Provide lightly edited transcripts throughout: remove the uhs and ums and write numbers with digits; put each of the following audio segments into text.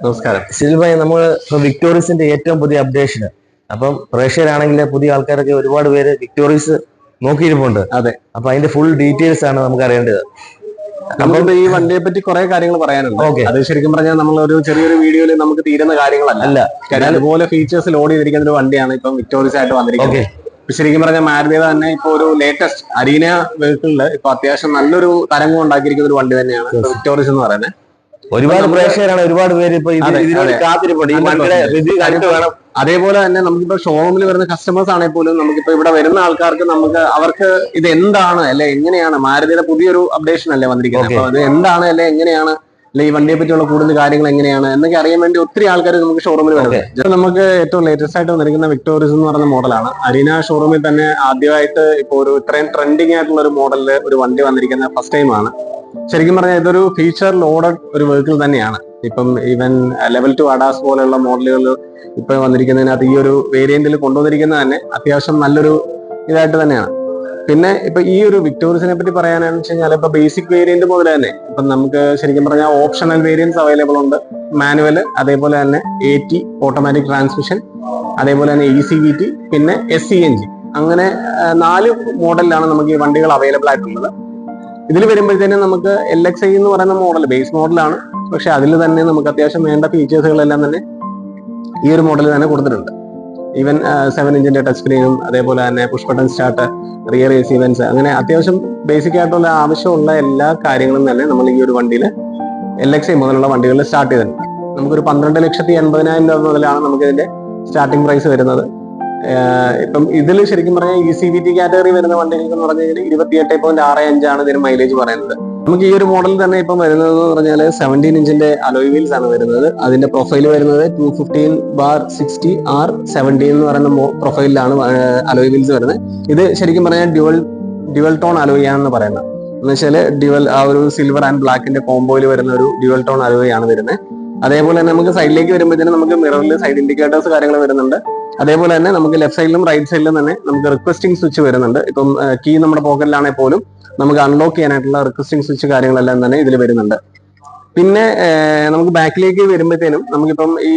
നമസ്കാരം ശിൽഭായി, നമ്മൾ വിക്ടോറിയസിന്റെ ഏറ്റവും പുതിയ അപ്ഡേഷന് അപ്പം പ്രേക്ഷകരാണെങ്കിൽ പുതിയ ആൾക്കാരൊക്കെ ഒരുപാട് പേര് വിക്ടോറിയസ് നോക്കിയിരിപ്പുണ്ട്. അതെ, അപ്പൊ അതിന്റെ ഫുൾ ഡീറ്റെയിൽസ് ആണ് നമുക്ക് അറിയേണ്ടത്. നമുക്ക് ഈ വണ്ടിയെ പറ്റി കുറെ കാര്യങ്ങൾ പറയാനുണ്ട്. അത് ശരിക്കും പറഞ്ഞാൽ നമ്മൾ ഒരു ചെറിയൊരു വീഡിയോയിൽ നമുക്ക് തീരുന്ന കാര്യങ്ങളല്ല. അതുപോലെ ഫീച്ചേഴ്സ് ലോഡ് ചെയ്തിരിക്കുന്ന ഒരു വണ്ടിയാണ് ഇപ്പം വിക്ടോറിയസ് ആയിട്ട് വന്നിരിക്കുന്നത്. ശരിക്കും പറഞ്ഞാൽ മാരുതിയുടെ തന്നെ ഇപ്പൊ ഒരു ലേറ്റസ്റ്റ് അരീന വെഹിക്കിളില് ഇപ്പൊ അത്യാവശ്യം നല്ലൊരു തരംഗം ഉണ്ടാക്കിയിരിക്കുന്ന ഒരു വണ്ടി തന്നെയാണ് വിക്ടോറിയസ് എന്ന് പറയുന്നത്. ഒരുപാട് പ്രേക്ഷകരാണ്, ഒരുപാട് പേര് ഇപ്പൊ കാത്തിരിപ്പുണ്ട്. അതേപോലെ തന്നെ നമുക്കിപ്പോ ഷോറൂമിൽ വരുന്ന കസ്റ്റമേഴ്സ് ആണെങ്കിൽ പോലും നമുക്കിപ്പോ ഇവിടെ വരുന്ന ആൾക്കാർക്ക് അവർക്ക് ഇത് എന്താണ് അല്ലെ എങ്ങനെയാണ് മാരുതിയുടെ പുതിയൊരു അപ്ഡേഷൻ അല്ലേ വന്നിരിക്കുന്നത്, അപ്പൊ അത് എന്താണ് അല്ലെ എങ്ങനെയാണ് അല്ലെ ഈ വണ്ടിയെ പറ്റിയുള്ള കൂടുതൽ കാര്യങ്ങൾ എങ്ങനെയാണ് എന്നൊക്കെ അറിയാൻ വേണ്ടി ഒത്തിരി ആൾക്കാർ നമുക്ക് ഷോറൂമിൽ വരുന്നത്. നമുക്ക് ഏറ്റവും ലേറ്റസ്റ്റ് ആയിട്ട് വന്നിരിക്കുന്ന വിക്ടോറിയസ് എന്ന് പറയുന്ന മോഡലാണ്. അരീന ഷോറൂമിൽ തന്നെ ആദ്യമായിട്ട് ഇപ്പൊ ഒരു ഇത്രയും ട്രെൻഡിങ് ആയിട്ടുള്ള ഒരു മോഡലില് ഒരു വണ്ടി വന്നിരിക്കുന്ന ഫസ്റ്റ് ടൈം ആണ്. ശരിക്കും പറഞ്ഞാൽ ഇതൊരു ഫീച്ചർ ലോഡഡ് ഒരു വെഹിക്കിൾ തന്നെയാണ്. ഇപ്പം ഈവൻ ലെവൽ 2 അഡാസ് പോലെയുള്ള മോഡലുകൾ ഇപ്പൊ വന്നിരിക്കുന്നതിനകത്ത് ഈ ഒരു വേരിയന്റിൽ കൊണ്ടുവന്നിരിക്കുന്നത് തന്നെ അത്യാവശ്യം നല്ലൊരു ഇതായിട്ട് തന്നെയാണ്. പിന്നെ ഇപ്പൊ ഈ ഒരു വിക്ടോറിയസിനെ പറ്റി പറയാനാണെന്ന് വെച്ച് കഴിഞ്ഞാൽ ഇപ്പൊ ബേസിക് വേരിയന്റ് മുതൽ തന്നെ ഇപ്പൊ നമുക്ക് ശരിക്കും പറഞ്ഞാൽ ഓപ്ഷണൽ വേരിയൻസ് അവൈലബിൾ ഉണ്ട്. മാനുവൽ, അതേപോലെ തന്നെ AT ഓട്ടോമാറ്റിക് ട്രാൻസ്മിഷൻ, അതേപോലെ തന്നെ ECVT, പിന്നെ SCNG, അങ്ങനെ 4 മോഡലിലാണ് നമുക്ക് ഈ വണ്ടികൾ അവൈലബിൾ ആയിട്ടുള്ളത്. ഇതിൽ വരുമ്പോഴത്തേനും നമുക്ക് LXi എന്ന് പറയുന്ന മോഡൽ ബേസ് മോഡലാണ്. പക്ഷെ അതിൽ തന്നെ നമുക്ക് അത്യാവശ്യം വേണ്ട ഫീച്ചേഴ്സുകളെല്ലാം തന്നെ ഈ ഒരു മോഡലിൽ തന്നെ കൊടുത്തിട്ടുണ്ട്. ഈവൻ 7 ഇഞ്ചിന്റെ ടച്ച് സ്ക്രീനും, അതേപോലെ തന്നെ push button start, rear AC vents, അങ്ങനെ അത്യാവശ്യം ബേസിക് ആയിട്ടുള്ള ആവശ്യമുള്ള എല്ലാ കാര്യങ്ങളും തന്നെ നമ്മൾ ഈ ഒരു വണ്ടിയിൽ LXi മുതലുള്ള വണ്ടികളിൽ സ്റ്റാർട്ട് ചെയ്തിട്ടുണ്ട്. നമുക്കൊരു 12,80,000 രൂപ മുതലാണ് നമുക്ക് ഇതിന്റെ സ്റ്റാർട്ടിംഗ് പ്രൈസ് വരുന്നത്. ഇപ്പം ഇതിൽ ശരിക്കും പറഞ്ഞാൽ ECVT കാറ്റഗറി വരുന്ന വണ്ടികൾക്ക് എന്ന് പറഞ്ഞു കഴിഞ്ഞാൽ 28.65 ഇതിന് മൈലേജ് പറയുന്നത്. നമുക്ക് ഈ ഒരു മോഡൽ തന്നെ ഇപ്പം വരുന്നത് എന്ന് പറഞ്ഞാൽ 17 ഇഞ്ചിന്റെ അലോയ് വീൽസ് ആണ് വരുന്നത്. അതിന്റെ പ്രൊഫൈൽ വരുന്നത് 215/60R17 എന്ന് പറയുന്ന പ്രൊഫൈലിലാണ് അലോയ് വീൽസ് വരുന്നത്. ഇത് ശരിക്കും പറഞ്ഞാൽ ഡ്യുവൽ ടോൺ അലോയ് ആണെന്ന് പറയുന്നത്. എന്ന് വെച്ചാൽ ആ ഒരു സിൽവർ ആൻഡ് ബ്ലാക്കിന്റെ കോംബോയിൽ വരുന്ന ഒരു ഡ്യുവൽ ടോൺ അലോയ് ആണ് വരുന്നത്. അതേപോലെ തന്നെ നമുക്ക് സൈഡിലേക്ക് വരുമ്പോഴത്തേനും നമുക്ക് മിററിൽ സൈഡ് ഇൻഡിക്കേറ്റേഴ്സ് കാര്യങ്ങൾ വരുന്നുണ്ട്. അതേപോലെ തന്നെ നമുക്ക് ലെഫ്റ്റ് സൈഡിലും റൈറ്റ് സൈഡിലും തന്നെ നമുക്ക് റിക്വസ്റ്റിംഗ് സ്വിച്ച് വരുന്നുണ്ട്. ഇപ്പം കീ നമ്മുടെ പോക്കറ്റിലാണെങ്കിൽ പോലും നമുക്ക് അൺലോക്ക് ചെയ്യാനായിട്ടുള്ള റിക്വസ്റ്റിംഗ് സ്വിച്ച് കാര്യങ്ങളെല്ലാം തന്നെ ഇതിൽ വരുന്നുണ്ട്. പിന്നെ നമുക്ക് ബാക്കിലേക്ക് വരുമ്പോഴത്തേനും നമുക്കിപ്പം ഈ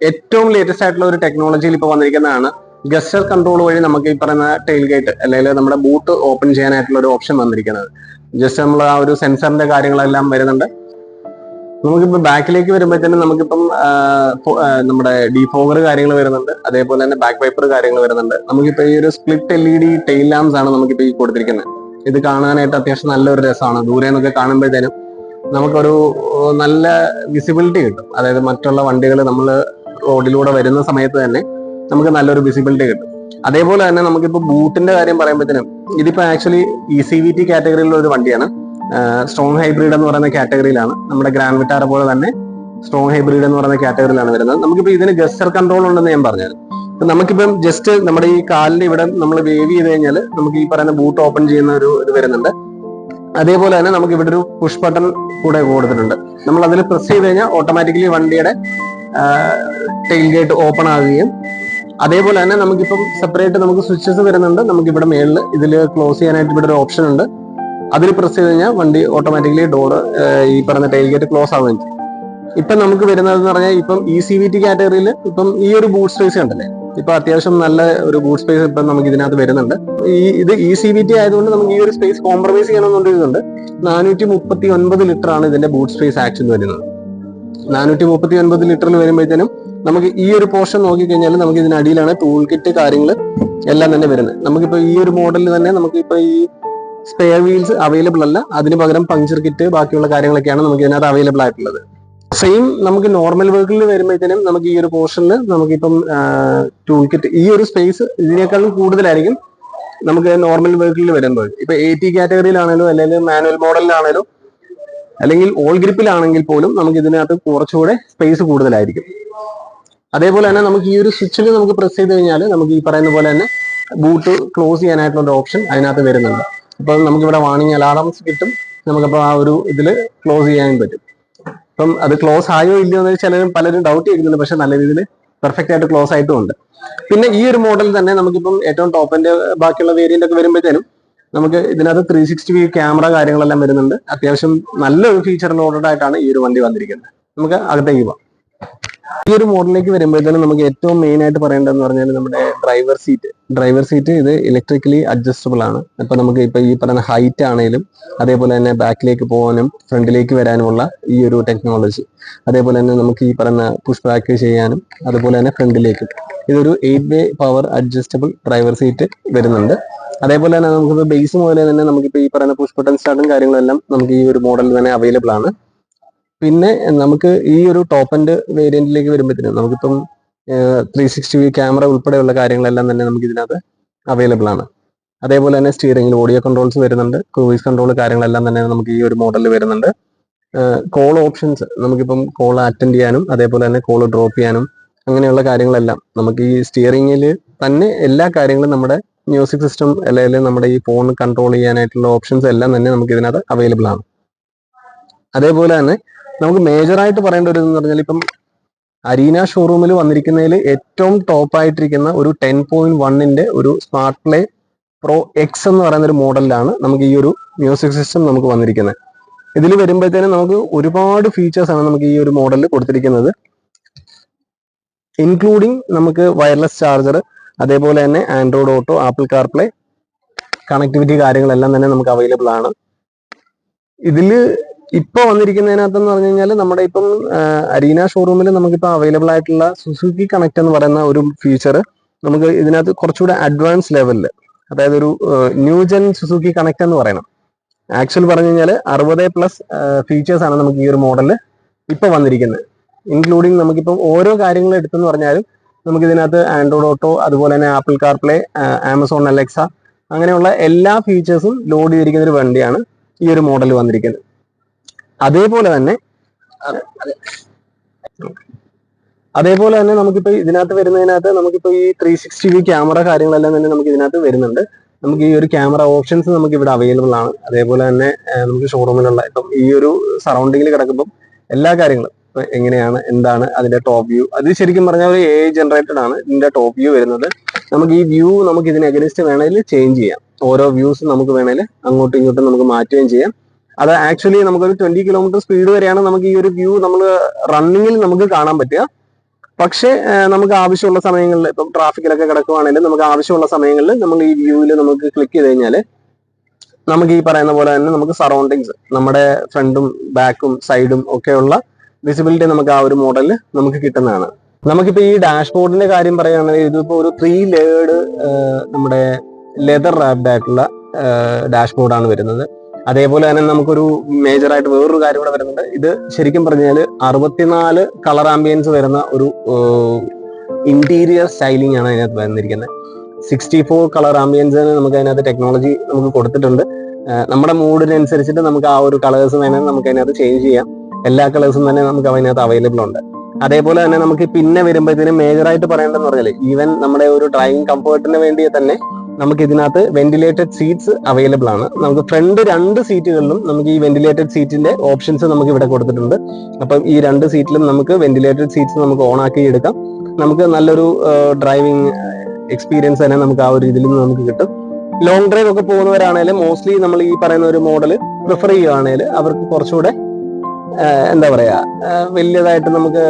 ഏറ്റവും ലേറ്റസ്റ്റ് ആയിട്ടുള്ള ഒരു ടെക്നോളജിയിൽ ഇപ്പൊ വന്നിരിക്കുന്നതാണ് ഗസ്റ്റർ കൺട്രോൾ വഴി നമുക്ക് ഈ പറയുന്ന ടെയിൽ ഗേറ്റ് അല്ലെങ്കിൽ നമ്മുടെ ബൂട്ട് ഓപ്പൺ ചെയ്യാനായിട്ടുള്ള ഒരു ഓപ്ഷൻ വന്നിരിക്കുന്നത്. ജസ്റ്റ് നമ്മൾ ആ ഒരു സെൻസറിന്റെ കാര്യങ്ങളെല്ലാം വരുന്നുണ്ട്. നമുക്കിപ്പോ ബാക്കിലേക്ക് വരുമ്പോഴത്തേനും നമുക്കിപ്പം നമ്മുടെ ഡീഫോഗർ കാര്യങ്ങൾ വരുന്നുണ്ട്. അതേപോലെ തന്നെ ബാക്ക് വൈപ്പർ കാര്യങ്ങൾ വരുന്നുണ്ട്. നമുക്കിപ്പോ ഈ ഒരു സ്പ്ലിറ്റ് LED ടെയിൽ ലാംപ്സ് ആണ് നമുക്കിപ്പോ ഈ കൊടുത്തിരിക്കുന്നത്. ഇത് കാണാനായിട്ട് അത്യാവശ്യം നല്ലൊരു രസമാണ്. ദൂരെ നിന്നൊക്കെ കാണുമ്പോഴത്തേനും നമുക്കൊരു നല്ല വിസിബിലിറ്റി കിട്ടും. അതായത് മറ്റുള്ള വണ്ടികൾ നമ്മൾ റോഡിലൂടെ വരുന്ന സമയത്ത് തന്നെ നമുക്ക് നല്ലൊരു വിസിബിലിറ്റി കിട്ടും. അതേപോലെ തന്നെ നമുക്കിപ്പോ ബൂട്ടിന്റെ കാര്യം പറയുമ്പോഴത്തേനും ഇതിപ്പോ ആക്ച്വലി ECVT കാറ്റഗറിയിലുള്ള ഒരു വണ്ടിയാണ്. സ്ട്രോങ് ഹൈബ്രിഡ് എന്ന് പറയുന്ന കാറ്റഗറിയിലാണ്. നമ്മുടെ ഗ്രാൻഡ് വിറ്റാറ പോലെ തന്നെ സ്ട്രോങ് ഹൈബ്രിഡ് എന്ന് പറയുന്ന കാറ്റഗറിയിലാണ് വരുന്നത്. നമുക്കിപ്പോ ഇതിന് ഗസ്റ്റർ കൺട്രോൾ ഉണ്ടെന്ന് ഞാൻ പറഞ്ഞത്. നമുക്കിപ്പം ജസ്റ്റ് നമ്മുടെ ഈ കാലിന്റെ ഇവിടെ നമ്മൾ വേവ് ചെയ്ത് കഴിഞ്ഞാൽ നമുക്ക് ഈ പറയുന്ന ബൂട്ട് ഓപ്പൺ ചെയ്യുന്ന ഒരു ഇത് വരുന്നുണ്ട്. അതേപോലെ തന്നെ നമുക്ക് ഇവിടെ ഒരു പുഷ് ബട്ടൺ കൂടെ കൊടുത്തിട്ടുണ്ട്. നമ്മൾ അതിൽ പ്രസ് ചെയ്ത് കഴിഞ്ഞാൽ ഓട്ടോമാറ്റിക്കലി വണ്ടിയുടെ ടെയിൽ ഗേറ്റ് ഓപ്പൺ ആകുകയും, അതേപോലെ തന്നെ നമുക്കിപ്പം സെപ്പറേറ്റ് നമുക്ക് സ്വിച്ചസ് വരുന്നുണ്ട്. നമുക്ക് ഇവിടെ മേളിൽ ഇതിൽ ക്ലോസ് ചെയ്യാനായിട്ട് ഇവിടെ ഒരു ഓപ്ഷൻ ഉണ്ട്. അതിൽ പ്രസ് ചെയ്ത് കഴിഞ്ഞാൽ വണ്ടി ഓട്ടോമാറ്റിക്കലി ഡോറ് ഈ പറഞ്ഞ ടെയിൽ ഗേറ്റ് ക്ലോസ് ആവുകയും ചെയ്യും. ഇപ്പൊ നമുക്ക് വരുന്നതെന്ന് പറഞ്ഞാൽ ഇപ്പം ECVT കാറ്റഗറിയിൽ ഇപ്പം ഈ ഒരു ബൂട്ട് സ്പേസ് കണ്ടല്ലേ, ഇപ്പൊ അത്യാവശ്യം നല്ല ഒരു ബൂട്ട് സ്പേസ് ഇപ്പം നമുക്ക് ഇതിനകത്ത് വരുന്നുണ്ട്. ഇത് ECVT ആയതുകൊണ്ട് നമുക്ക് ഈ ഒരു സ്പേസ് കോംപ്രമൈസ് ചെയ്യണമെന്നുണ്ട്. 439 ലിറ്റർ ആണ് ഇതിന്റെ ബൂട്ട് സ്പേസ് ആക്ച്വലി വരുന്നത്. 439 ലിറ്ററിൽ വരുമ്പോഴത്തേനും നമുക്ക് ഈ ഒരു പോർഷൻ നോക്കിക്കഴിഞ്ഞാൽ നമുക്ക് ഇതിനടിയിലാണ് ടൂൾ കിറ്റ് കാര്യങ്ങൾ എല്ലാം തന്നെ വരുന്നത്. നമുക്കിപ്പോ ഈ ഒരു മോഡലിൽ തന്നെ നമുക്കിപ്പോ ഈ സ്പെയർ വീൽസ് അവൈലബിൾ അല്ല. അതിന് പകരം പങ്ചർ കിറ്റ് ബാക്കിയുള്ള കാര്യങ്ങളൊക്കെയാണ് നമുക്ക് ഇതിനകത്ത് അവൈലബിൾ ആയിട്ടുള്ളത്. സെയിം നമുക്ക് നോർമൽ വെഹിക്കിളിൽ വരുമ്പോഴത്തേനും നമുക്ക് ഈ ഒരു പോർഷനിൽ നമുക്കിപ്പം ടൂൾ കിറ്റ് ഈ ഒരു സ്പേസ് ഇതിനേക്കാളും കൂടുതലായിരിക്കും നമുക്ക് നോർമൽ വെഹിക്കിളിൽ വരുമ്പോൾ. ഇപ്പൊ AT കാറ്റഗറിയിലാണേലും അല്ലെങ്കിൽ മാനുവൽ മോഡലിലാണേലും അല്ലെങ്കിൽ ഓൾ ഗ്രിപ്പിലാണെങ്കിൽ പോലും നമുക്ക് ഇതിനകത്ത് കുറച്ചുകൂടെ സ്പേസ് കൂടുതലായിരിക്കും. അതേപോലെ തന്നെ നമുക്ക് ഈ ഒരു സ്വിച്ചിൽ നമുക്ക് പ്രസ് ചെയ്ത് കഴിഞ്ഞാൽ നമുക്ക് ഈ പറയുന്ന പോലെ തന്നെ ബൂട്ട് ക്ലോസ് ചെയ്യാനായിട്ടുള്ള ഒരു ഓപ്ഷൻ അതിനകത്ത് വരുന്നുണ്ട്. അപ്പൊ നമുക്കിവിടെ വാണിംഗ് അലാറംസ് കിട്ടും. നമുക്കപ്പോൾ ആ ഒരു ഇതിൽ ക്ലോസ് ചെയ്യാനും പറ്റും. അപ്പം അത് ക്ലോസ് ആയോ ഇല്ലയോ എന്ന് പലരും ഡൗട്ട് ചെയ്യുന്നുണ്ട്. പക്ഷെ നല്ല രീതിയിൽ പെർഫെക്റ്റ് ആയിട്ട് ക്ലോസ് ആയിട്ടും ഉണ്ട്. പിന്നെ ഈ ഒരു മോഡൽ തന്നെ നമുക്കിപ്പം ഏറ്റവും ടോപ്പിന്റെ ബാക്കിയുള്ള വേരിയന്റ് ഒക്കെ വരുമ്പോഴത്തേനും നമുക്ക് ഇതിനകത്ത് 360 ക്യാമറ കാര്യങ്ങളെല്ലാം വരുന്നുണ്ട്. അത്യാവശ്യം നല്ലൊരു ഫീച്ചർ ലോഡഡ് ആയിട്ടാണ് ഈ ഒരു വണ്ടി വന്നിരിക്കുന്നത്. നമുക്ക് അകത്തേക്ക് പോവാം. ഈ ഒരു മോഡലിലേക്ക് വരുമ്പോഴത്തേനും നമുക്ക് ഏറ്റവും മെയിൻ ആയിട്ട് പറയേണ്ടതെന്ന് പറഞ്ഞാൽ നമ്മുടെ ഡ്രൈവർ സീറ്റ് ഇത് ഇലക്ട്രിക്കലി അഡ്ജസ്റ്റബിൾ ആണ്. അപ്പൊ നമുക്ക് ഇപ്പൊ ഈ പറയുന്ന ഹൈറ്റ് ആണെങ്കിലും അതേപോലെ തന്നെ ബാക്കിലേക്ക് പോകാനും ഫ്രണ്ടിലേക്ക് വരാനുമുള്ള ഈ ഒരു ടെക്നോളജി, അതേപോലെ തന്നെ നമുക്ക് ഈ പറയുന്ന പുഷ് ബാക്ക് ചെയ്യാനും അതുപോലെ തന്നെ ഫ്രണ്ടിലേക്ക് ഇതൊരു 8-way power adjustable driver seat വരുന്നുണ്ട്. അതേപോലെ തന്നെ നമുക്ക് ബേസ് മുതലേ തന്നെ നമുക്കിപ്പോൾ ഈ പറയുന്ന പുഷ് ബട്ടൺ സ്റ്റാർട്ടും കാര്യങ്ങളെല്ലാം നമുക്ക് ഈ ഒരു മോഡലിൽ തന്നെ അവൈലബിൾ ആണ്. പിന്നെ നമുക്ക് ഈ ഒരു ടോപ്പ് എൻഡ് വേരിയന്റിലേക്ക് വരുമ്പോഴത്തേനും നമുക്കിപ്പം 360 ക്യാമറ ഉൾപ്പെടെയുള്ള കാര്യങ്ങളെല്ലാം തന്നെ നമുക്ക് ഇതിനകത്ത് അവൈലബിൾ ആണ്. അതേപോലെ തന്നെ സ്റ്റിയറിംഗിൽ ഓഡിയോ കൺട്രോൾസ് വരുന്നുണ്ട്, ക്രൂയിസ് കൺട്രോൾ കാര്യങ്ങളെല്ലാം തന്നെ നമുക്ക് ഈ ഒരു മോഡലിൽ വരുന്നുണ്ട്. കോൾ ഓപ്ഷൻസ് നമുക്കിപ്പം കോൾ അറ്റൻഡ് ചെയ്യാനും അതേപോലെ തന്നെ കോൾ ഡ്രോപ്പ് ചെയ്യാനും അങ്ങനെയുള്ള കാര്യങ്ങളെല്ലാം നമുക്ക് ഈ സ്റ്റിയറിംഗിൽ തന്നെ എല്ലാ കാര്യങ്ങളും നമ്മുടെ മ്യൂസിക് സിസ്റ്റം അല്ലെങ്കിൽ നമ്മുടെ ഈ ഫോൺ കൺട്രോൾ ചെയ്യാനായിട്ടുള്ള ഓപ്ഷൻസ് എല്ലാം തന്നെ നമുക്ക് ഇതിനകത്ത് അവൈലബിൾ ആണ്. അതേപോലെ തന്നെ നമുക്ക് മേജറായിട്ട് പറയേണ്ട ഒരു എന്ന് പറഞ്ഞാൽ ഇപ്പം അരീന ഷോറൂമിൽ വന്നിരിക്കുന്നതിൽ ഏറ്റവും ടോപ്പ് ആയിട്ടിരിക്കുന്ന ഒരു 10.1 ഒരു സ്മാർട്ട് പ്ലേ പ്രോ എക്സ് എന്ന് പറയുന്ന ഒരു മോഡലിലാണ് നമുക്ക് ഈ ഒരു മ്യൂസിക് സിസ്റ്റം നമുക്ക് വന്നിരിക്കുന്നത്. ഇതിൽ വരുമ്പോഴത്തേനും നമുക്ക് ഒരുപാട് ഫീച്ചേഴ്സ് ആണ് നമുക്ക് ഈ ഒരു മോഡലിൽ കൊടുത്തിരിക്കുന്നത്, ഇൻക്ലൂഡിങ് നമുക്ക് വയർലെസ് ചാർജർ, അതേപോലെ തന്നെ Android auto, apple CarPlay connectivity കാര്യങ്ങളെല്ലാം തന്നെ നമുക്ക് അവൈലബിൾ ആണ്. ഇതില് ഇപ്പൊ വന്നിരിക്കുന്നതിനകത്തെന്ന് പറഞ്ഞു കഴിഞ്ഞാൽ നമ്മുടെ ഇപ്പം അരീന ഷോറൂമിൽ നമുക്കിപ്പോൾ അവൈലബിൾ ആയിട്ടുള്ള സുസുക്കി കണക്ട് എന്ന് പറയുന്ന ഒരു ഫീച്ചർ നമുക്ക് ഇതിനകത്ത് കുറച്ചുകൂടെ അഡ്വാൻസ് ലെവലിൽ, അതായത് ഒരു ന്യൂ ജെൻ സുസുക്കി കണക്ട് എന്ന് പറയണം. ആക്ച്വൽ പറഞ്ഞു കഴിഞ്ഞാൽ 60+ ഫീച്ചേഴ്സ് ആണ് നമുക്ക് ഈ ഒരു മോഡലിൽ ഇപ്പൊ വന്നിരിക്കുന്നത്. ഇൻക്ലൂഡിങ് നമുക്കിപ്പം ഓരോ കാര്യങ്ങൾ എടുത്തെന്ന് പറഞ്ഞാലും നമുക്ക് ഇതിനകത്ത് ആൻഡ്രോയിഡ് ഓട്ടോ, അതുപോലെ തന്നെ ആപ്പിൾ കാർപ്ലേ, ആമസോൺ അലക്സ അങ്ങനെയുള്ള എല്ലാ ഫീച്ചേഴ്സും ലോഡ് ചെയ്തിരിക്കുന്ന ഒരു വണ്ടിയാണ് ഈ ഒരു മോഡൽ വന്നിരിക്കുന്നത്. അതേപോലെ തന്നെ നമുക്കിപ്പോ ഇതിനകത്ത് വരുന്നതിനകത്ത് നമുക്കിപ്പോ ഈ 360 ക്യാമറ കാര്യങ്ങളെല്ലാം തന്നെ നമുക്ക് ഇതിനകത്ത് വരുന്നുണ്ട്. നമുക്ക് ഈ ഒരു ക്യാമറ ഓപ്ഷൻസ് നമുക്ക് ഇവിടെ അവൈലബിൾ ആണ്. അതേപോലെ തന്നെ നമുക്ക് ഷോറൂമിലുള്ള ഇപ്പം ഈ ഒരു സറൗണ്ടിങ്ങിൽ കിടക്കുമ്പോൾ എല്ലാ കാര്യങ്ങളും എങ്ങനെയാണ് എന്താണ് അതിന്റെ ടോപ്പ് വ്യൂ, അത് ശരിക്കും പറഞ്ഞാൽ ഒരു AI ജനറേറ്റഡ് ആണ് ഇതിന്റെ ടോപ്പ് വ്യൂ വരുന്നത്. നമുക്ക് ഈ വ്യൂ നമുക്ക് ഇതിന് അഗനിസ്റ്റ് വേണമെങ്കിൽ ചേഞ്ച് ചെയ്യാം. ഓരോ വ്യൂസ് നമുക്ക് വേണമെങ്കിൽ അങ്ങോട്ടും ഇങ്ങോട്ടും നമുക്ക് മാറ്റുകയും ചെയ്യാം. അത് ആക്ച്വലി നമുക്കൊരു 20 കിലോമീറ്റർ സ്പീഡ് വരെയാണ് നമുക്ക് ഈ ഒരു വ്യൂ നമ്മൾ റണ്ണിങ്ങിൽ നമുക്ക് കാണാൻ പറ്റുക. പക്ഷേ നമുക്ക് ആവശ്യമുള്ള സമയങ്ങളിൽ ഇപ്പം ട്രാഫിക്കിലൊക്കെ കിടക്കുവാണെങ്കിൽ നമുക്ക് ആവശ്യമുള്ള സമയങ്ങളിൽ നമ്മൾ ഈ വ്യൂവിൽ നമുക്ക് ക്ലിക്ക് ചെയ്ത് കഴിഞ്ഞാൽ നമുക്ക് ഈ പറയുന്ന പോലെ തന്നെ നമുക്ക് സറൗണ്ടിങ്സ്, നമ്മുടെ ഫ്രണ്ടും ബാക്കും സൈഡും ഒക്കെയുള്ള വിസിബിലിറ്റി നമുക്ക് ആ ഒരു മോഡലിൽ നമുക്ക് കിട്ടുന്നതാണ്. നമുക്കിപ്പോൾ ഈ ഡാഷ്ബോർഡിന്റെ കാര്യം പറയുകയാണെങ്കിൽ ഇതിപ്പോൾ ഒരു 3 ലേയേർഡ് നമ്മുടെ ലെതർ റാപ്ഡ് ആയിട്ടുള്ള ഡാഷ്ബോർഡാണ് വരുന്നത്. അതേപോലെ തന്നെ നമുക്കൊരു മേജറായിട്ട് വേറൊരു കാര്യം കൂടെ വരുന്നുണ്ട്. ഇത് ശരിക്കും പറഞ്ഞാൽ 64 കളർ ആംബിയൻസ് വരുന്ന ഒരു ഇന്റീരിയർ സ്റ്റൈലിംഗ് ആണ് അതിനകത്ത് വന്നിരിക്കുന്നത്. 64 കളർ ആംബിയൻസിന് നമുക്ക് അതിനകത്ത് ടെക്നോളജി നമുക്ക് കൊടുത്തിട്ടുണ്ട്. നമ്മുടെ മൂഡിനനുസരിച്ചിട്ട് നമുക്ക് ആ ഒരു കളേഴ്സ് വേണമെങ്കിൽ നമുക്ക് അതിനകത്ത് ചേഞ്ച് ചെയ്യാം. എല്ലാ കളേഴ്സും തന്നെ നമുക്ക് അതിനകത്ത് അവൈലബിൾ ഉണ്ട്. അതേപോലെ തന്നെ നമുക്ക് പിന്നെ വരുമ്പോഴത്തേനും മേജറായിട്ട് പറയേണ്ടതെന്ന് പറഞ്ഞാൽ ഈവൻ നമ്മുടെ ഒരു ഡ്രൈവിംഗ് കംഫർട്ടിന് വേണ്ടി തന്നെ നമുക്ക് ഇതിനകത്ത് വെന്റിലേറ്റഡ് സീറ്റ്സ് അവൈലബിൾ ആണ്. നമുക്ക് ഫ്രണ്ട് 2 സീറ്റുകളിലും നമുക്ക് ഈ വെന്റിലേറ്റഡ് സീറ്റിന്റെ ഓപ്ഷൻസ് നമുക്ക് ഇവിടെ കൊടുത്തിട്ടുണ്ട്. അപ്പം ഈ 2 സീറ്റിലും നമുക്ക് വെന്റിലേറ്റഡ് സീറ്റ്സ് നമുക്ക് ഓൺ ആക്കി എടുക്കാം. നമുക്ക് നല്ലൊരു ഡ്രൈവിംഗ് എക്സ്പീരിയൻസ് തന്നെ നമുക്ക് ആ ഒരു ഇതിൽ നിന്ന് നമുക്ക് കിട്ടും. ലോങ് ഡ്രൈവ് ഒക്കെ പോകുന്നവരാണെങ്കിലും മോസ്റ്റ്ലി നമ്മൾ ഈ പറയുന്ന ഒരു മോഡൽ പ്രിഫർ ചെയ്യുകയാണെങ്കിൽ അവർക്ക് കുറച്ചുകൂടെ എന്താ പറയാ വലിയതായിട്ട് നമുക്ക്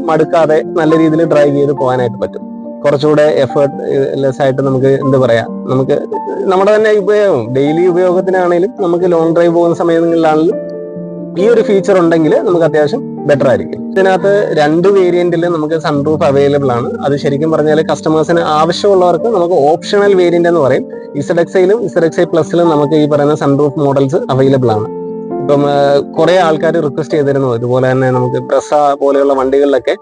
മടുക്കാതെ നല്ല രീതിയിൽ ഡ്രൈവ് ചെയ്ത് പോകാനായിട്ട് പറ്റും. കുറച്ചുകൂടെ എഫേർട്ട് ലെസ് ആയിട്ട് നമുക്ക് എന്താ പറയാ നമുക്ക് നമ്മുടെ തന്നെ ഉപയോഗം ഡെയിലി ഉപയോഗത്തിനാണെങ്കിലും നമുക്ക് ലോങ് ഡ്രൈവ് പോകുന്ന സമയങ്ങളിലാണെങ്കിലും ഈ ഒരു ഫീച്ചർ ഉണ്ടെങ്കിൽ നമുക്ക് അത്യാവശ്യം ബെറ്റർ ആയിരിക്കും. ഇതിനകത്ത് 2 വേരിയന്റിൽ നമുക്ക് സൺറൂഫ് അവൈലബിൾ ആണ്. അത് ശരിക്കും പറഞ്ഞാൽ കസ്റ്റമേഴ്സിന് ആവശ്യമുള്ളവർക്ക് നമുക്ക് ഓപ്ഷണൽ വേരിയന്റ് എന്ന് പറയും. ZXiലും ZXi പ്ലസിലും നമുക്ക് ഈ പറയുന്ന സൺറൂഫ് മോഡൽസ് അവൈലബിൾ ആണ്. ഇപ്പം കുറെ ആൾക്കാർ റിക്വസ്റ്റ് ചെയ്തിരുന്നു. ഇതുപോലെ തന്നെ നമുക്ക് ബ്രസ പോലെയുള്ള വണ്ടികളിലൊക്കെ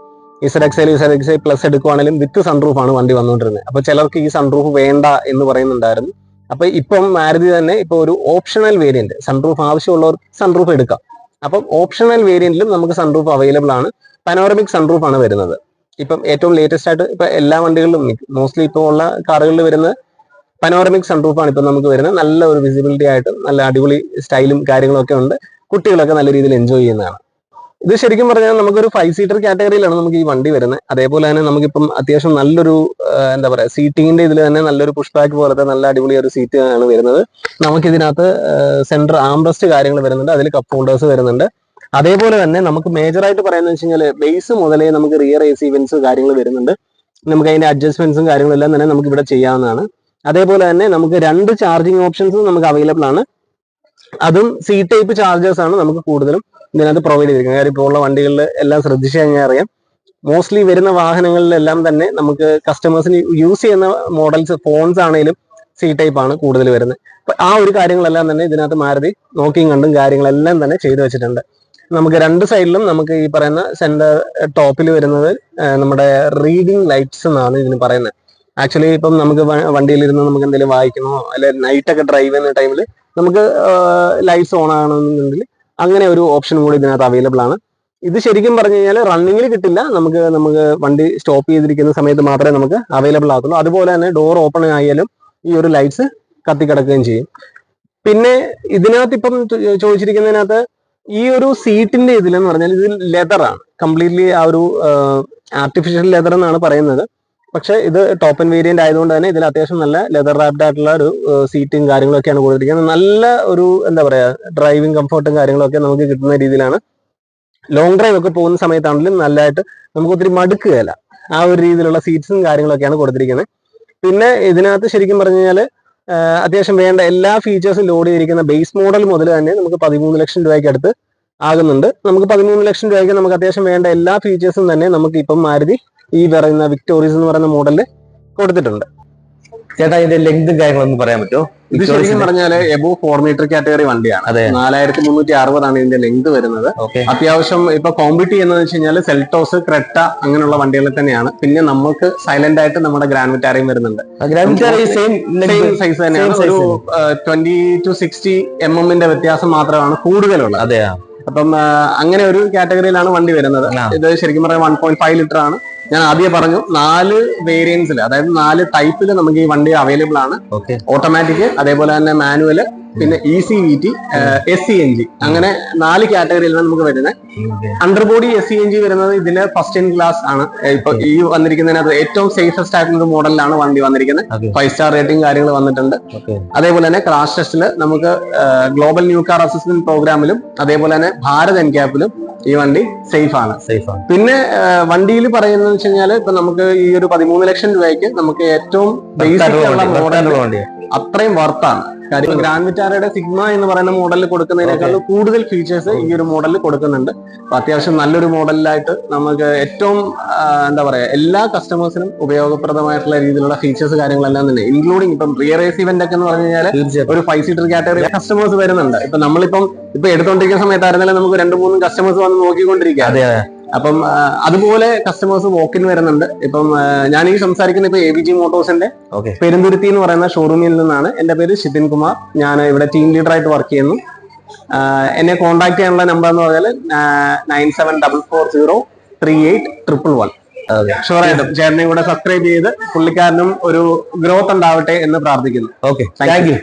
ZXi പ്ലസ് എടുക്കുവാണെങ്കിലും വിത്ത് സൺറൂഫ് ആണ് വണ്ടി വന്നുകൊണ്ടിരുന്നത്. അപ്പൊ ചിലർക്ക് ഈ സൺറൂഫ് വേണ്ട എന്ന് പറയുന്നുണ്ടായിരുന്നു. അപ്പൊ ഇപ്പം മാരുതി തന്നെ ഇപ്പൊ ഒരു ഓപ്ഷണൽ വേരിയന്റ് സൺറൂഫ് ആവശ്യമുള്ളവർക്ക് സൺറൂഫ് എടുക്കാം. അപ്പം ഓപ്ഷണൽ വേരിയന്റിലും നമുക്ക് സൺറൂഫ് അവൈലബിൾ ആണ്. പനോറമിക് സൺറൂഫ് ആണ് വരുന്നത്. ഇപ്പം ഏറ്റവും ലേറ്റസ്റ്റ് ആയിട്ട് ഇപ്പൊ എല്ലാ വണ്ടികളിലും മോസ്റ്റ്ലി ഇപ്പോൾ ഉള്ള കാറുകളിൽ വരുന്നത് പനോറമിക് സൺറൂഫ് ആണ് ഇപ്പൊ നമുക്ക് വരുന്നത്. നല്ല ഒരു വിസിബിലിറ്റി ആയിട്ട് നല്ല അടിപൊളി സ്റ്റൈലും കാര്യങ്ങളും ഒക്കെ ഉണ്ട്. കുട്ടികളൊക്കെ നല്ല രീതിയിൽ എൻജോയ് ചെയ്യുന്നതാണ്. ഇത് ശരിക്കും പറഞ്ഞാൽ നമുക്കൊരു 5 സീറ്റർ കാറ്റഗറിയിലാണ് നമുക്ക് ഈ വണ്ടി വരുന്നത്. അതേപോലെ തന്നെ നമുക്കിപ്പം അത്യാവശ്യം നല്ലൊരു എന്താ പറയാ സീറ്റിംഗിന്റെ ഇതിൽ തന്നെ നല്ലൊരു പുഷ് ബാക്ക് പോലത്തെ നല്ല അടിപൊളി ഒരു സീറ്റ് ആണ് വരുന്നത്. നമുക്ക് ഇതിനകത്ത് സെന്റർ ആംബ്രസ്റ്റ് കാര്യങ്ങൾ വരുന്നുണ്ട്, അതിൽ കപ്പ് ഹോൾഡേഴ്സ് വരുന്നുണ്ട്. അതേപോലെ തന്നെ നമുക്ക് മേജറായിട്ട് പറയുന്നത് വെച്ച് കഴിഞ്ഞാൽ ബേസ് മുതലേ നമുക്ക് റിയർ AC വെന്റ്സ് കാര്യങ്ങൾ വരുന്നുണ്ട്. നമുക്ക് അതിന്റെ അഡ്ജസ്റ്റ്മെന്റ്സും കാര്യങ്ങളും എല്ലാം തന്നെ നമുക്ക് ഇവിടെ ചെയ്യാവുന്നതാണ്. അതേപോലെ തന്നെ നമുക്ക് 2 ചാർജിങ് ഓപ്ഷൻസും നമുക്ക് അവൈലബിൾ ആണ്. അതും C ടൈപ്പ് ചാർജേഴ്സ് ആണ് നമുക്ക് കൂടുതലും ഇതിനകത്ത് പ്രൊവൈഡ് ചെയ്തിരിക്കുന്നത്. കാര്യം ഇപ്പോൾ ഉള്ള വണ്ടികളിൽ എല്ലാം ശ്രദ്ധിച്ചു കഴിഞ്ഞാൽ അറിയാം, മോസ്റ്റ്ലി വരുന്ന വാഹനങ്ങളിലെല്ലാം തന്നെ നമുക്ക് കസ്റ്റമേഴ്സിന് യൂസ് ചെയ്യുന്ന മോഡൽസ് ഫോൺസ് ആണെങ്കിലും C ടൈപ്പ് ആണ് കൂടുതൽ വരുന്നത്. അപ്പൊ ആ ഒരു കാര്യങ്ങളെല്ലാം തന്നെ ഇതിനകത്ത് മാരുതി നോക്കിയും കണ്ടും കാര്യങ്ങളെല്ലാം തന്നെ ചെയ്തു വെച്ചിട്ടുണ്ട്. നമുക്ക് 2 സൈഡിലും നമുക്ക് ഈ പറയുന്ന സെന്റർ ടോപ്പിൽ വരുന്നത് നമ്മുടെ റീഡിംഗ് ലൈറ്റ്സ് എന്നാണ് ഇതിന് പറയുന്നത്. ആക്ച്വലി ഇപ്പം നമുക്ക് വണ്ടിയിലിരുന്ന് നമുക്ക് എന്തെങ്കിലും വായിക്കണോ അല്ലെ നൈറ്റ് ഒക്കെ ഡ്രൈവ് ചെയ്യുന്ന ടൈമിൽ നമുക്ക് ലൈറ്റ്സ് ഓൺ ആകണമെന്നുണ്ടെങ്കിൽ അങ്ങനെ ഒരു ഓപ്ഷൻ കൂടി ഇതിനകത്ത് അവൈലബിൾ ആണ്. ഇത് ശരിക്കും പറഞ്ഞു കഴിഞ്ഞാൽ റണ്ണിങ്ങിൽ കിട്ടില്ല, നമുക്ക് വണ്ടി സ്റ്റോപ്പ് ചെയ്തിരിക്കുന്ന സമയത്ത് മാത്രമേ നമുക്ക് അവൈലബിൾ ആകത്തുള്ളൂ. അതുപോലെ തന്നെ ഡോർ ഓപ്പൺ ആയാലും ഈ ഒരു ലൈറ്റ്സ് കത്തിക്കിടക്കുകയും ചെയ്യും. പിന്നെ ഇതിനകത്ത് ഇപ്പം ചോദിച്ചിരിക്കുന്നതിനകത്ത് ഈ ഒരു സീറ്റിന്റെ ഇതിലെന്ന് പറഞ്ഞാൽ ഇത് ലെതർ ആണ്, കംപ്ലീറ്റ്ലി ആ ഒരു ആർട്ടിഫിഷ്യൽ ലെതർ എന്നാണ് പറയുന്നത്. പക്ഷെ ഇത് ടോപ്പ് ആൻഡ് വേരിയന്റ് ആയതുകൊണ്ട് തന്നെ ഇതിൽ അത്യാവശ്യം നല്ല ലെതർ റാപ്ഡ് ആയിട്ടുള്ള ഒരു സീറ്റും കാര്യങ്ങളൊക്കെയാണ് കൊടുത്തിരിക്കുന്നത്. നല്ല ഒരു എന്താ പറയാ ഡ്രൈവിംഗ് കംഫർട്ടും കാര്യങ്ങളൊക്കെ നമുക്ക് കിട്ടുന്ന രീതിയിലാണ്. ലോങ് ഡ്രൈവ് ഒക്കെ പോകുന്ന സമയത്താണെങ്കിലും നല്ലതായിട്ട് നമുക്ക് ഒത്തിരി മടുക്കുകയല്ല, ആ ഒരു രീതിയിലുള്ള സീറ്റ്സും കാര്യങ്ങളൊക്കെയാണ് കൊടുത്തിരിക്കുന്നത്. പിന്നെ ഇതിനകത്ത് ശരിക്കും പറഞ്ഞു കഴിഞ്ഞാൽ അത്യാവശ്യം വേണ്ട എല്ലാ ഫീച്ചേഴ്സും ലോഡ് ചെയ്തിരിക്കുന്ന ബേസ് മോഡൽ മുതൽ തന്നെ നമുക്ക് 13 ലക്ഷം രൂപയ്ക്ക് അടുത്ത് ആകുന്നുണ്ട്. നമുക്ക് 13 ലക്ഷം രൂപയ്ക്ക് നമുക്ക് അത്യാവശ്യം വേണ്ട എല്ലാ ഫീച്ചേഴ്സും തന്നെ നമുക്ക് ഇപ്പം മാരുതി ഈ പറയുന്ന വിക്ടോറിയസ് എന്ന് പറയുന്ന മോഡലിൽ കൊടുത്തിട്ടുണ്ട്. ചേട്ടാ ഇതിന്റെ ലെങ്തും കാര്യങ്ങളൊന്നും പറയാൻ പറ്റുമോ? ഇത് ശരിക്കും പറഞ്ഞാൽ എബോ 4 മീറ്റർ കാറ്റഗറി വണ്ടിയാണ്. 4360 ആണ് ഇതിന്റെ ലെങ്ത് വരുന്നത്. അത്യാവശ്യം ഇപ്പൊ കോമ്പീറ്റ് ചെയ്യുന്നത് വെച്ച് കഴിഞ്ഞാൽ സെൽട്ടോസ്, ക്രെറ്റ അങ്ങനെയുള്ള വണ്ടികളിൽ തന്നെയാണ്. പിന്നെ നമുക്ക് സൈലന്റ് ആയിട്ട് നമ്മുടെ ഗ്രാൻഡ് വിറ്റാരയും വരുന്നുണ്ട്. സെയിം സൈസ് തന്നെയാണ്. ഒരു 20 to 60 mm വ്യത്യാസം മാത്രമാണ് കൂടുതലുള്ളത്. അതെ. അപ്പം അങ്ങനെ ഒരു കാറ്റഗറിയിലാണ് വണ്ടി വരുന്നത്. ഇത് ശരിക്കും പറയാൻ 1.5 ലിറ്റർ ആണ്. ഞാൻ ആദ്യം പറഞ്ഞു 4 വേരിയൻസിൽ, അതായത് 4 ടൈപ്പിൽ നമുക്ക് ഈ വണ്ടി അവൈലബിൾ ആണ്. ഓട്ടോമാറ്റിക്, അതേപോലെ തന്നെ മാനുവൽ, പിന്നെ ECVT, SCNG, അങ്ങനെ 4 കാറ്റഗറിയിലാണ് നമുക്ക് വരുന്നത്. അണ്ടർബോഡി SCNG വരുന്നത് ഇതിന്റെ ഫസ്റ്റ് ഇൻ ക്ലാസ് ആണ്. ഇപ്പൊ ഈ വന്നിരിക്കുന്നതിനകത്ത് ഏറ്റവും സേഫസ്റ്റ് ആയിട്ടുള്ള ഒരു മോഡലിലാണ് വണ്ടി വന്നിരിക്കുന്നത്. 5 സ്റ്റാർ റേറ്റിംഗ് കാര്യങ്ങൾ വന്നിട്ടുണ്ട്. അതേപോലെ തന്നെ ക്രാഷ് ടെസ്റ്റിൽ നമുക്ക് ഗ്ലോബൽ ന്യൂ കാർ അസസ്മെന്റ് പ്രോഗ്രാമിലും അതേപോലെ തന്നെ ഭാരത് എൻക്യാപ്പിലും ഈ വണ്ടി സേഫ് ആണ്. പിന്നെ വണ്ടിയിൽ പറയുന്നത് വെച്ച് കഴിഞ്ഞാൽ ഇപ്പൊ നമുക്ക് ഈ ഒരു 13 ലക്ഷം രൂപയ്ക്ക് നമുക്ക് ഏറ്റവും ബേസിക് ഉള്ള മോഡൽ അത്രയും വർത്താണ്. കാര്യം ഗ്രാൻഡ് വിറ്റാരയുടെ സിഗ്മ എന്ന് പറയുന്ന മോഡലിൽ കൊടുക്കുന്നതിനേക്കാളും കൂടുതൽ ഫീച്ചേഴ്സ് ഈ ഒരു മോഡലിൽ കൊടുക്കുന്നുണ്ട്. അപ്പൊ അത്യാവശ്യം നല്ലൊരു മോഡലിലായിട്ട് നമുക്ക് ഏറ്റവും എന്താ പറയാ എല്ലാ കസ്റ്റമേഴ്സിനും ഉപയോഗപ്രദമായിട്ടുള്ള രീതിയിലുള്ള ഫീച്ചേഴ്സ് കാര്യങ്ങളെല്ലാം തന്നെ, ഇൻക്ലൂഡിങ് ഇപ്പം റിയർ AC വെന്റ് ഒക്കെ എന്ന് പറഞ്ഞു കഴിഞ്ഞാൽ ഒരു 5 സീറ്റർ കാറ്റഗറി കസ്റ്റമേഴ്സ് വരുന്നുണ്ട്. ഇപ്പൊ നമ്മളിപ്പം എടുത്തോണ്ടിരിക്കുന്ന സമയത്തായിരുന്നാലും നമുക്ക് 2-3 കസ്റ്റമേഴ്സ് വന്ന് നോക്കിക്കൊണ്ടിരിക്കുക. അപ്പം അതുപോലെ കസ്റ്റമേഴ്സ് വോക്കിൻ വരുന്നുണ്ട്. ഇപ്പം ഞാൻ ഈ സംസാരിക്കുന്ന ഇപ്പൊ ABG മോട്ടോഴ്സിന്റെ പെരുന്തുരുത്തി എന്ന് പറയുന്ന ഷോറൂമിൽ നിന്നാണ്. എന്റെ പേര് ഷിതിൻ കുമാർ, ഞാൻ ഇവിടെ ടീം ലീഡർ ആയിട്ട് വർക്ക് ചെയ്യുന്നു. എന്നെ കോൺടാക്ട് ചെയ്യാനുള്ള നമ്പർ എന്ന് പറഞ്ഞാൽ 9744038111. ഷുവറായിട്ടും ചേട്ടനെ കൂടെ സബ്സ്ക്രൈബ് ചെയ്ത് പുള്ളിക്കാരനും ഒരു ഗ്രോത്ത് ഉണ്ടാവട്ടെ എന്ന് പ്രാർത്ഥിക്കുന്നു. Thank you.